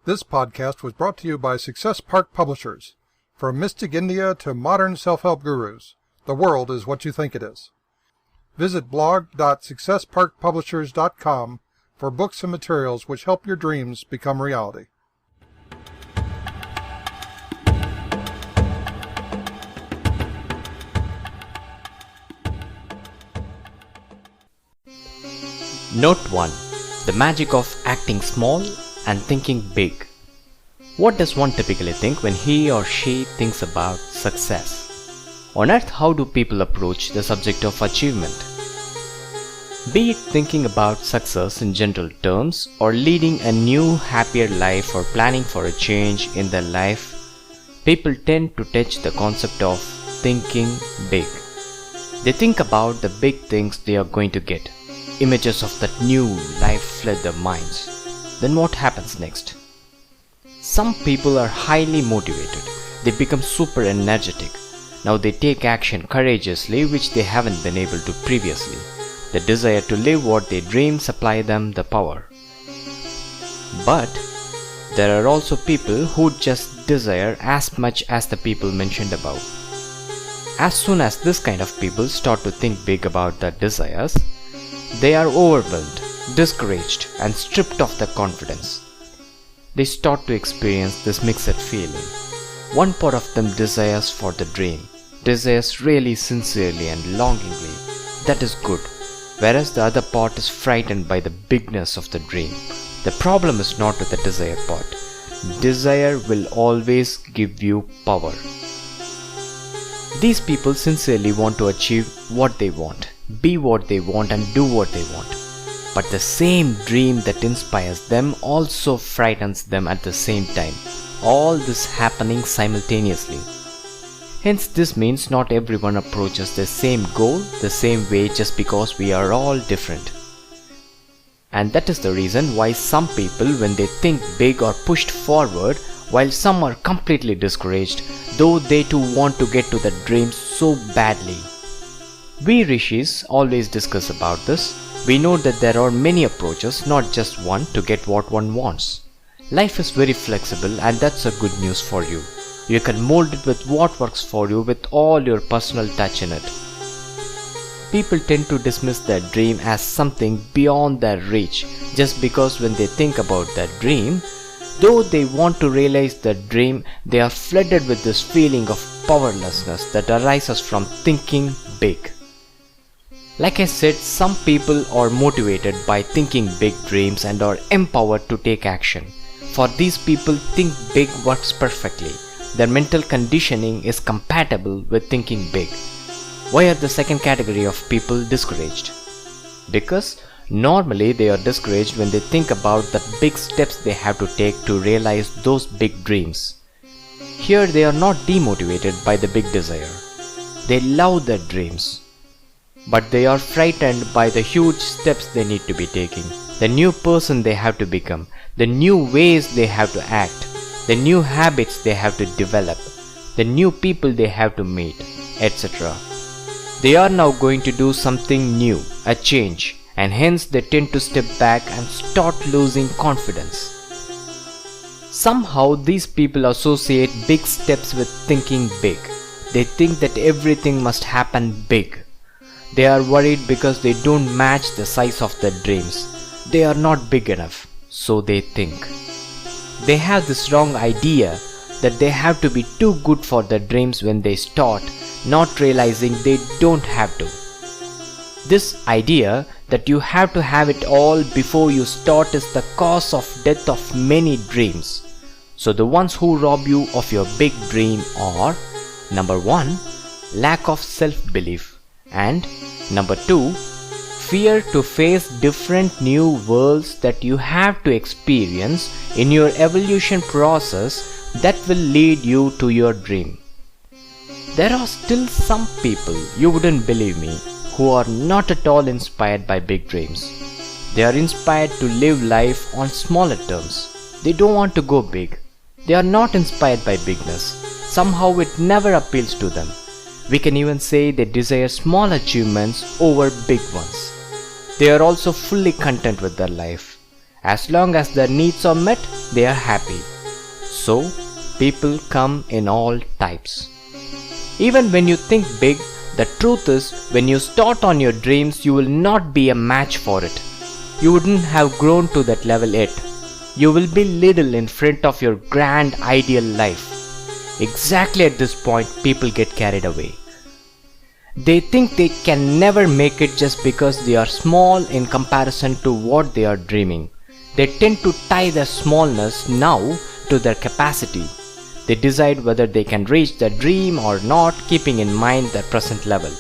This podcast was brought to you by Success Park Publishers. From Mystic India to modern self-help gurus, the world is what you think it is. Visit blog.successparkpublishers.com for books and materials which help your dreams become reality. Note 1. The magic of acting small and thinking big. What does one typically think when he or she thinks about success? On earth, how do people approach the subject of achievement? Be it thinking about success in general terms, or leading a new, happier life, or planning for a change in their life, people tend to touch the concept of thinking big. They think about the big things they are going to get. Images of that new life flood their minds. Then what happens next? Some people are highly motivated. They become super energetic. Now they take action courageously, which they haven't been able to previously. The desire to live what they dream supply them the power. But there are also people who just desire as much as the people mentioned above. As soon as this kind of people start to think big about their desires, they are overwhelmed, discouraged, and stripped of their confidence. They start to experience this mixed feeling. One part of them desires for the dream, desires really sincerely and longingly. That is good. Whereas the other part is frightened by the bigness of the dream. The problem is not with the desire part. Desire will always give you power. These people sincerely want to achieve what they want, be what they want, and do what they want. But the same dream that inspires them also frightens them at the same time. All this happening simultaneously. Hence, this means not everyone approaches the same goal the same way just because we are all different. And that is the reason why some people, when they think big, are pushed forward, while some are completely discouraged, though they too want to get to the dream so badly. We rishis always discuss about this. We know that there are many approaches, not just one, to get what one wants. Life is very flexible, and that's a good news for you. You can mold it with what works for you with all your personal touch in it. People tend to dismiss their dream as something beyond their reach just because when they think about their dream, though they want to realize their dream, they are flooded with this feeling of powerlessness that arises from thinking big. Like I said, some people are motivated by thinking big dreams and are empowered to take action. For these people, think big works perfectly. Their mental conditioning is compatible with thinking big. Why are the second category of people discouraged? Because normally they are discouraged when they think about the big steps they have to take to realize those big dreams. Here they are not demotivated by the big desire. They love their dreams. But they are frightened by the huge steps they need to be taking, the new person they have to become, the new ways they have to act, the new habits they have to develop, the new people they have to meet, etc. They are now going to do something new, a change, and hence they tend to step back and start losing confidence. Somehow these people associate big steps with thinking big. They think that everything must happen big. They are worried because they don't match the size of their dreams. They are not big enough, so they think. They have this wrong idea that they have to be too good for their dreams when they start, not realizing they don't have to. This idea that you have to have it all before you start is the cause of death of many dreams. So the ones who rob you of your big dream are: number 1, lack of self-belief, and number 2, fear to face different new worlds that you have to experience in your evolution process that will lead you to your dream. There are still some people, you wouldn't believe me, who are not at all inspired by big dreams. They are inspired to live life on smaller terms. They don't want to go big. They are not inspired by bigness. Somehow it never appeals to them. We can even say they desire small achievements over big ones. They are also fully content with their life. As long as their needs are met, they are happy. So, people come in all types. Even when you think big, the truth is, when you start on your dreams, you will not be a match for it. You wouldn't have grown to that level yet. You will be little in front of your grand ideal life. Exactly at this point, people get carried away. They think they can never make it just because they are small in comparison to what they are dreaming. They tend to tie their smallness now to their capacity. They decide whether they can reach their dream or not, keeping in mind their present level.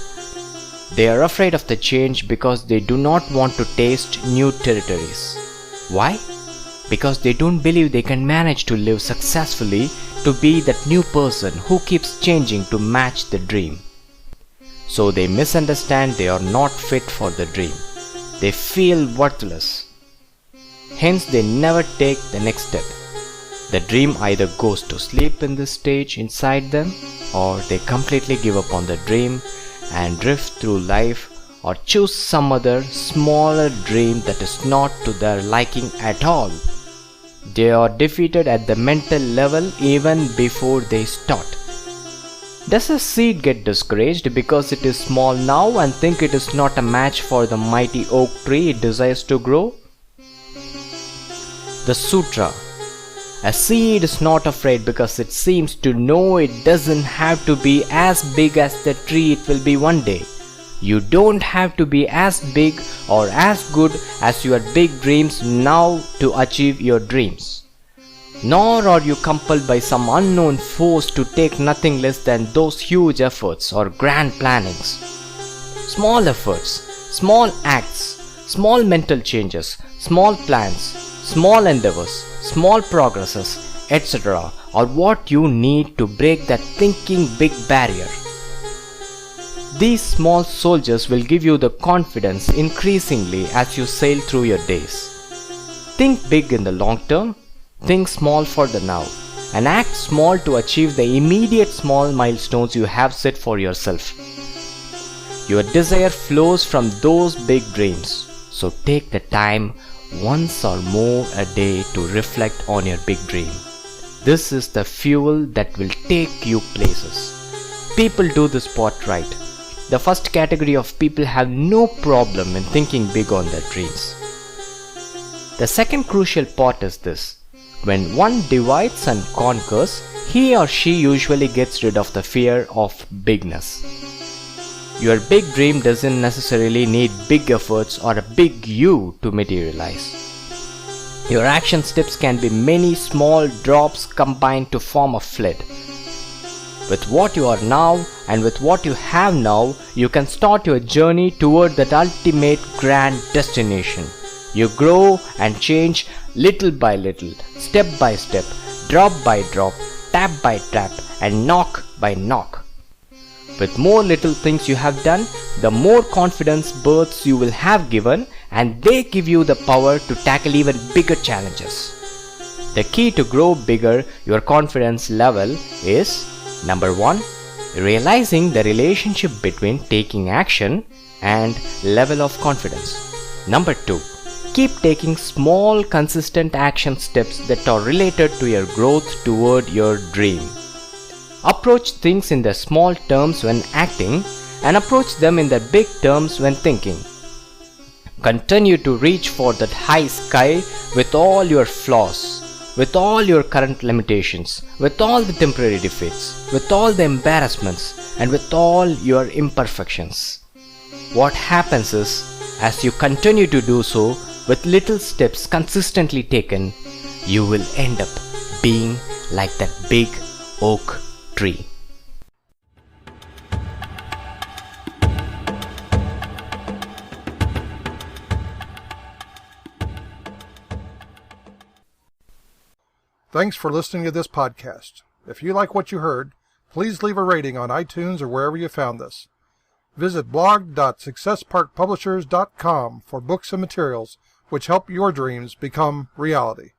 They are afraid of the change because they do not want to taste new territories. Why? Because they don't believe they can manage to live successfully to be that new person who keeps changing to match the dream. So they misunderstand they are not fit for the dream. They feel worthless. Hence they never take the next step. The dream either goes to sleep in this stage inside them, or they completely give up on the dream and drift through life, or choose some other smaller dream that is not to their liking at all. They are defeated at the mental level even before they start. Does a seed get discouraged because it is small now and think it is not a match for the mighty oak tree it desires to grow? The Sutra. A seed is not afraid because it seems to know it doesn't have to be as big as the tree it will be one day. You don't have to be as big or as good as your big dreams now to achieve your dreams. Nor are you compelled by some unknown force to take nothing less than those huge efforts or grand plannings. Small efforts, small acts, small mental changes, small plans, small endeavors, small progresses, etc. are what you need to break that thinking big barrier. These small soldiers will give you the confidence increasingly as you sail through your days. Think big in the long term, think small for the now, and act small to achieve the immediate small milestones you have set for yourself. Your desire flows from those big dreams, so take the time once or more a day to reflect on your big dream. This is the fuel that will take you places. People do this part right. The first category of people have no problem in thinking big on their dreams. The second crucial part is this. When one divides and conquers, he or she usually gets rid of the fear of bigness. Your big dream doesn't necessarily need big efforts or a big you to materialize. Your action steps can be many small drops combined to form a flood. With what you are now and with what you have now, you can start your journey toward that ultimate grand destination. You grow and change little by little, step by step, drop by drop, tap by tap, and knock by knock. With more little things you have done, the more confidence births you will have given, and they give you the power to tackle even bigger challenges. The key to grow bigger your confidence level is: Number 1, realizing the relationship between taking action and level of confidence. Number 2, keep taking small consistent action steps that are related to your growth toward your dream. Approach things in the small terms when acting and approach them in the big terms when thinking. Continue to reach for that high sky with all your flaws, with all your current limitations, with all the temporary defeats, with all the embarrassments, and with all your imperfections. What happens is, as you continue to do so, with little steps consistently taken, you will end up being like that big oak tree. Thanks for listening to this podcast. If you like what you heard, please leave a rating on iTunes or wherever you found this. Visit blog.successparkpublishers.com for books and materials which help your dreams become reality.